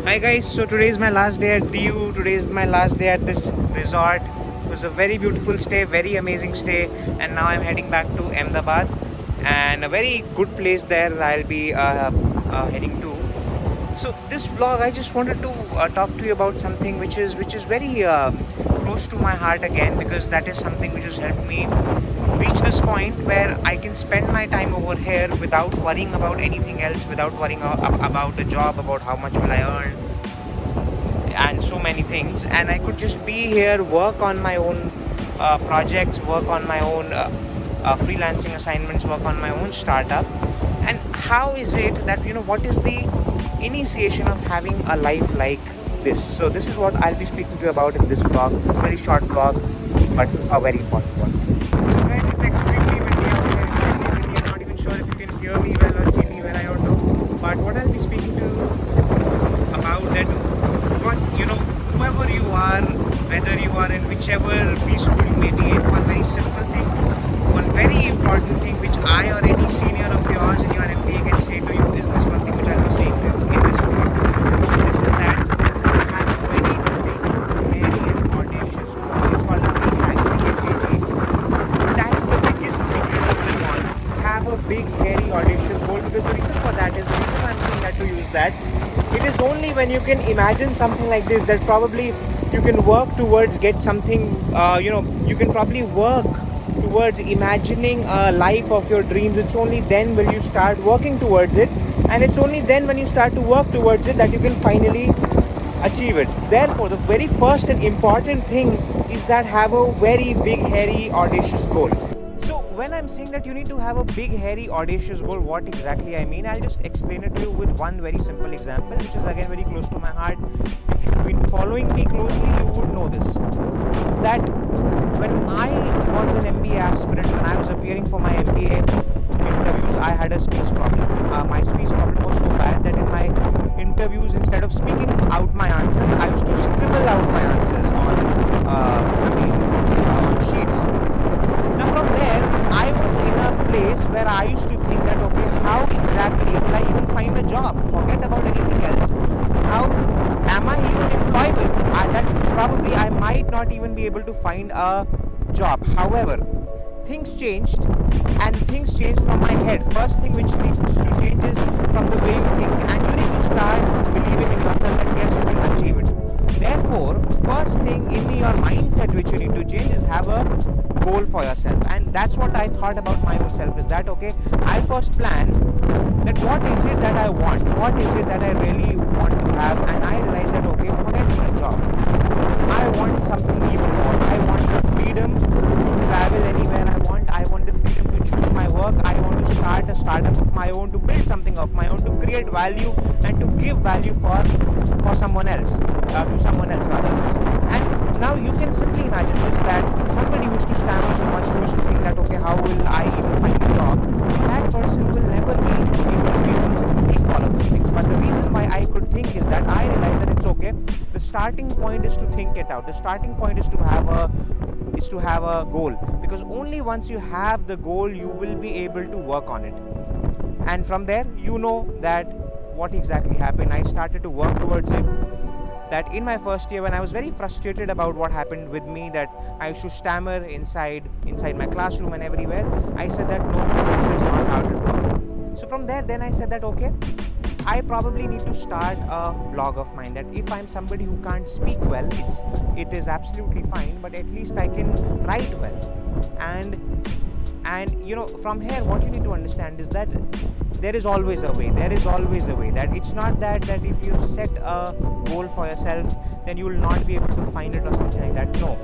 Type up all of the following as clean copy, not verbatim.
Hi guys, so today is my last day at DU. Today is my last day at this resort. It was a very beautiful stay, very amazing stay, and now I'm heading back to Ahmedabad, and a very good place there I'll be heading to. So this vlog, I just wanted to talk to you about something which is very close to my heart again, because that is something which has helped me reach this point where I can spend my time over here without worrying about anything else, without worrying about a job, about how much will I earn, and so many things. And I could just be here, work on my own projects, work on my own freelancing assignments, work on my own startup. And how is it that, what is the initiation of having a life like this? So this is what I'll be speaking to you about in this vlog. Very short vlog, but a very important one. So guys, it's extremely windy out here. Extremely windy. I'm not even sure if you can hear me well or see me well, I don't know. But what I'll be speaking to you about, that what, whoever you are, whether you are in whichever B school you may be in, one very simple thing, one very important thing which I or any senior of yours in your MBA can say to you is this one thing which I'll be saying to you in this vlog. This is that you have a very big, hairy and audacious goal. It's called a PHAG. That's the biggest secret of them all. Have a big, hairy, audacious goal, because the reason for that is, the reason I'm saying that to you is that it is only when you can imagine something like this that probably you can work towards get something, you can probably work towards imagining a life of your dreams. It's only then will you start working towards it, and it's only then when you start to work towards it that you can finally achieve it. Therefore, the very first and important thing is that have a very big, hairy, audacious goal. So when I'm saying that you need to have a big, hairy, audacious goal, what exactly I mean, I'll just explain it to you with one very simple example, which is again very close to my heart. If you've been following me closely, you would know this, that when I was an MBA aspirant, when I was appearing for my MBA interviews, I had a speech problem. My speech problem was so bad that in my interviews, instead of speaking out my answers, I used to scribble out my answers on sheets. Now from there, I was in a place where I used to think that, okay, how exactly will I even find a job? Forget about anything else. How am I even employable? That probably I might not even be able to find a job. However, things changed, and things changed from my head. First thing which needs to change is from the way you think, and you need to start believing in yourself that yes, you can achieve it. Therefore, first thing in your mindset which you need to change is have a goal for yourself. And that's what I thought about my own self, is that okay, I first plan that what is it that I want, what is it that I really want to have, and I realized that okay, forget my job, I want something even more. I want the freedom to travel anywhere I want. I want the freedom to choose my work. I want to start a startup of my own, to build something of my own, to create value and to give value for someone else, to someone else rather. And now you can simply imagine this, that somebody who used to stammer so much, who used to think that okay, how will I even find a job, that person will never be able to even think all of these things. But the reason why I could think is that I realized that it's okay. The starting point is to think it out. The starting point is to have a goal, because only once you have the goal you will be able to work on it. And from there, that what exactly happened. I started to work towards it. That in my first year, when I was very frustrated about what happened with me, that I used to stammer inside my classroom and everywhere, I said that no, this is not how it works. So from there, then I said that okay, I probably need to start a blog of mine. That if I'm somebody who can't speak well, it is absolutely fine, but at least I can write well. And from here, what you need to understand is that there is always a way. There is always a way. That it's not that if you set a goal for yourself, then you will not be able to find it or something like that. No.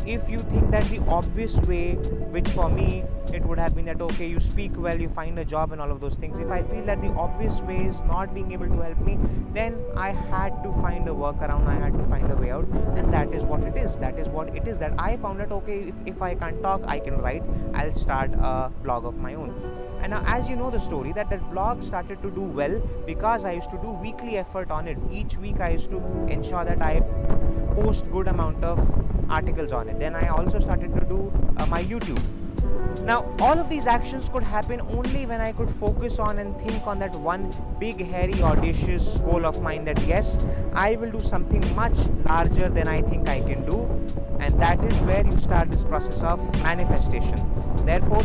If you think that the obvious way, which for me it would have been that okay, you speak well, you find a job and all of those things, if I feel that the obvious way is not being able to help me, then I had to find a workaround, I had to find a way out. And that is what it is. That is what it is, that I found that okay, if I can't talk, I can write, I'll start a blog of my own. And now, as you know the story, that blog started to do well because I used to do weekly effort on it. Each week I used to ensure that I post good amount of articles on it. Then I also started to do my YouTube. Now, all of these actions could happen only when I could focus on and think on that one big, hairy, audacious goal of mine that yes, I will do something much larger than I think I can do. And that is where you start this process of manifestation. Therefore,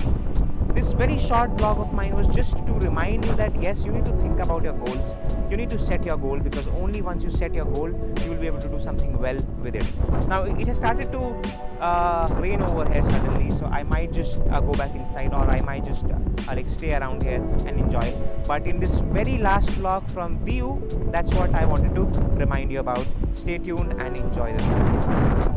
this very short vlog of mine was just to remind you that yes, you need to think about your goals. You need to set your goal, because only once you set your goal, you will be able to do something well with it. Now, it has started to rain over here suddenly, so I might just go back inside, or I might just like stay around here and enjoy. But in this very last vlog from Diu, that's what I wanted to remind you about. Stay tuned and enjoy the video.